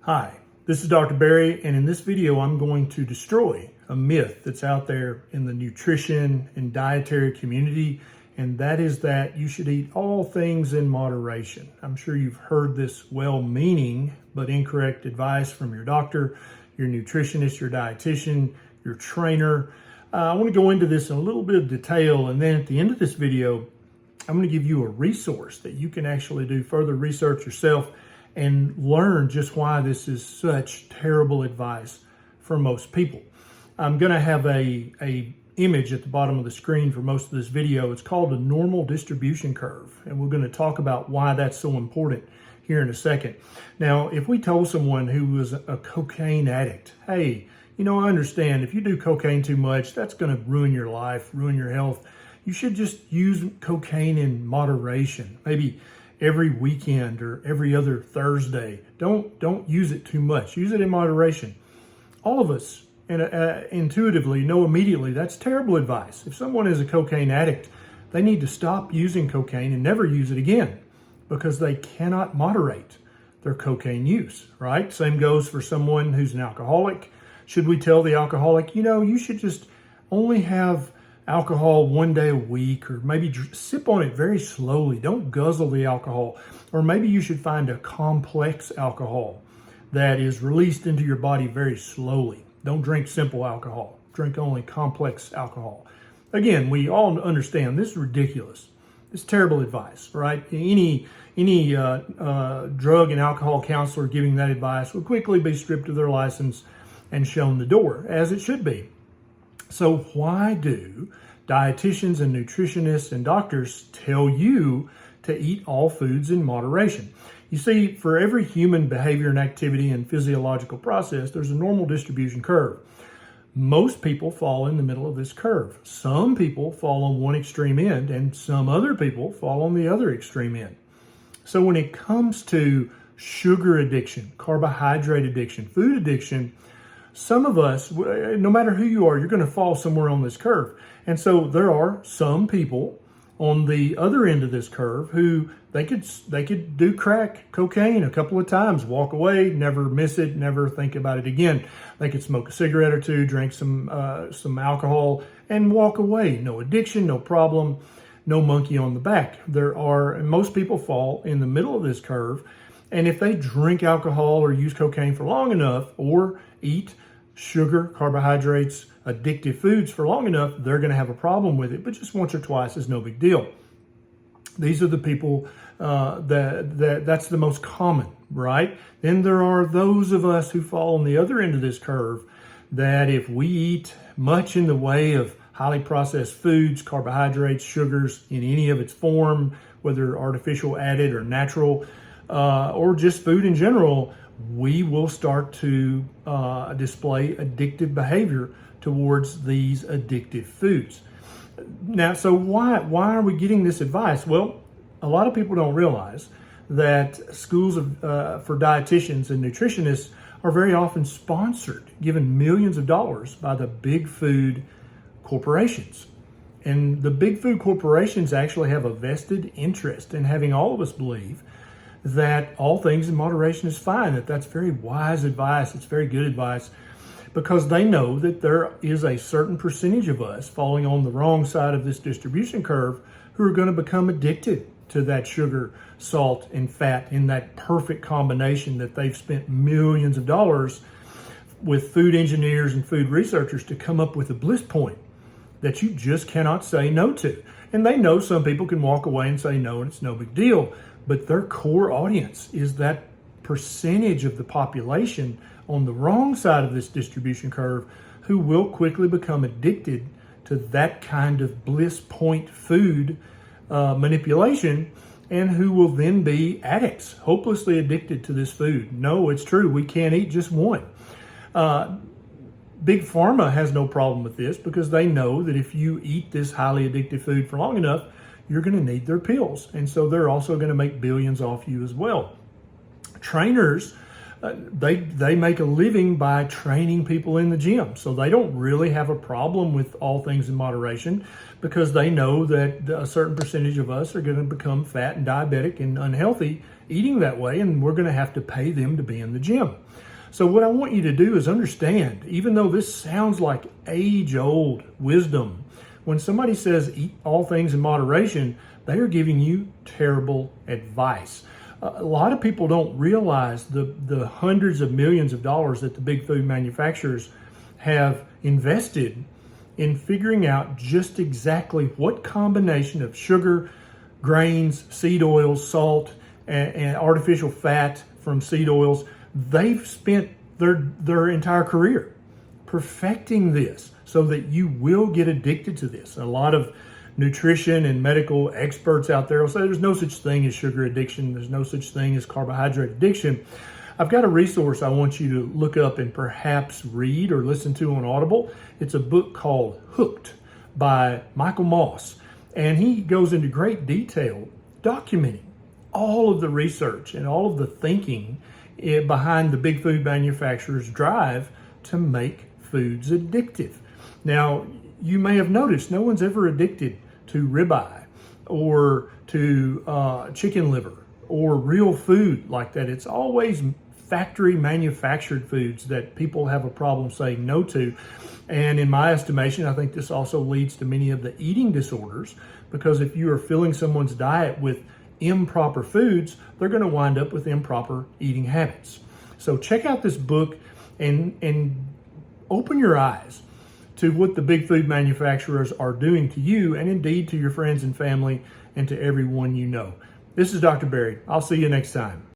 Hi, this is Dr. Barry, and in this video I'm going to destroy a myth that's out there in the nutrition and dietary community, and that is that you should eat all things in moderation. I'm sure you've heard this well-meaning but incorrect advice from your doctor, your nutritionist, your dietitian, your trainer. I want to go into this in a little bit of detail, and then at the end of this video I'm going to give you a resource that you can actually do further research yourself and learn just why this is such terrible advice for most people. I'm going to have a image at the bottom of the screen for most of this video. It's called a normal distribution curve, and we're going to talk about why that's so important here in a second. Now, if we told someone who was a cocaine addict, hey, I understand if you do cocaine too much, that's going to ruin your life, ruin your health. You should just use cocaine in moderation, maybe every weekend or every other Thursday. Don't use it too much. Use it in moderation. All of us intuitively know immediately that's terrible advice. If someone is a cocaine addict, they need to stop using cocaine and never use it again because they cannot moderate their cocaine use, right? Same goes for someone who's an alcoholic. Should we tell the alcoholic, you should just only have alcohol one day a week, or maybe sip on it very slowly. Don't guzzle the alcohol. Or maybe you should find a complex alcohol that is released into your body very slowly. Don't drink simple alcohol. Drink only complex alcohol. Again, we all understand this is ridiculous. It's terrible advice, right? Any drug and alcohol counselor giving that advice will quickly be stripped of their license and shown the door, as it should be. So why do dietitians and nutritionists and doctors tell you to eat all foods in moderation? You see, for every human behavior and activity and physiological process, there's a normal distribution curve. Most people fall in the middle of this curve. Some people fall on one extreme end, and some other people fall on the other extreme end. So when it comes to sugar addiction, carbohydrate addiction, food addiction, some of us, no matter who you are, you're going to fall somewhere on this curve. And so there are some people on the other end of this curve who they could do crack cocaine a couple of times, walk away, never miss it, never think about it again. They could smoke a cigarette or two, drink some alcohol, and walk away. No addiction, no problem, no monkey on the back. And most people fall in the middle of this curve. And if they drink alcohol or use cocaine for long enough, or eat sugar, carbohydrates, addictive foods for long enough, they're going to have a problem with it. But just once or twice is no big deal. These are the people that's the most common, right? Then there are those of us who fall on the other end of this curve that if we eat much in the way of highly processed foods, carbohydrates, sugars in any of its form, whether artificial, added, or natural, or just food in general, we will start to display addictive behavior towards these addictive foods. Now, so why are we getting this advice? Well, a lot of people don't realize that schools for dietitians and nutritionists are very often sponsored, given millions of dollars by the big food corporations. And the big food corporations actually have a vested interest in having all of us believe that all things in moderation is fine, that's very wise advice, it's very good advice, because they know that there is a certain percentage of us falling on the wrong side of this distribution curve who are going to become addicted to that sugar, salt, and fat in that perfect combination that they've spent millions of dollars with food engineers and food researchers to come up with a bliss point that you just cannot say no to. And they know some people can walk away and say no, and it's no big deal. But their core audience is that percentage of the population on the wrong side of this distribution curve who will quickly become addicted to that kind of bliss point food manipulation, and who will then be addicts, hopelessly addicted to this food. No, it's true. We can't eat just one. Big Pharma has no problem with this because they know that if you eat this highly addictive food for long enough, you're going to need their pills. And so they're also going to make billions off you as well. Trainers They make a living by training people in the gym. So they don't really have a problem with all things in moderation, because they know that a certain percentage of us are going to become fat and diabetic and unhealthy eating that way, and we're going to have to pay them to be in the gym. So what I want you to do is understand, even though this sounds like age-old wisdom, when somebody says eat all things in moderation, they are giving you terrible advice. A lot of people don't realize the hundreds of millions of dollars that the big food manufacturers have invested in figuring out just exactly what combination of sugar, grains, seed oils, salt, and artificial fat from seed oils. They've spent their entire career perfecting this so that you will get addicted to this. A lot of nutrition and medical experts out there will say there's no such thing as sugar addiction. There's no such thing as carbohydrate addiction. I've got a resource I want you to look up and perhaps read or listen to on Audible. It's a book called Hooked by Michael Moss. And he goes into great detail documenting all of the research and all of the thinking behind the big food manufacturers' drive to make foods addictive. Now, you may have noticed no one's ever addicted to ribeye or to chicken liver or real food like that. It's always factory manufactured foods that people have a problem saying no to. And in my estimation, I think this also leads to many of the eating disorders, because if you are filling someone's diet with improper foods, they're going to wind up with improper eating habits. So check out this book and open your eyes to what the big food manufacturers are doing to you, and indeed to your friends and family and to everyone you know. This is Dr. Barry. I'll see you next time.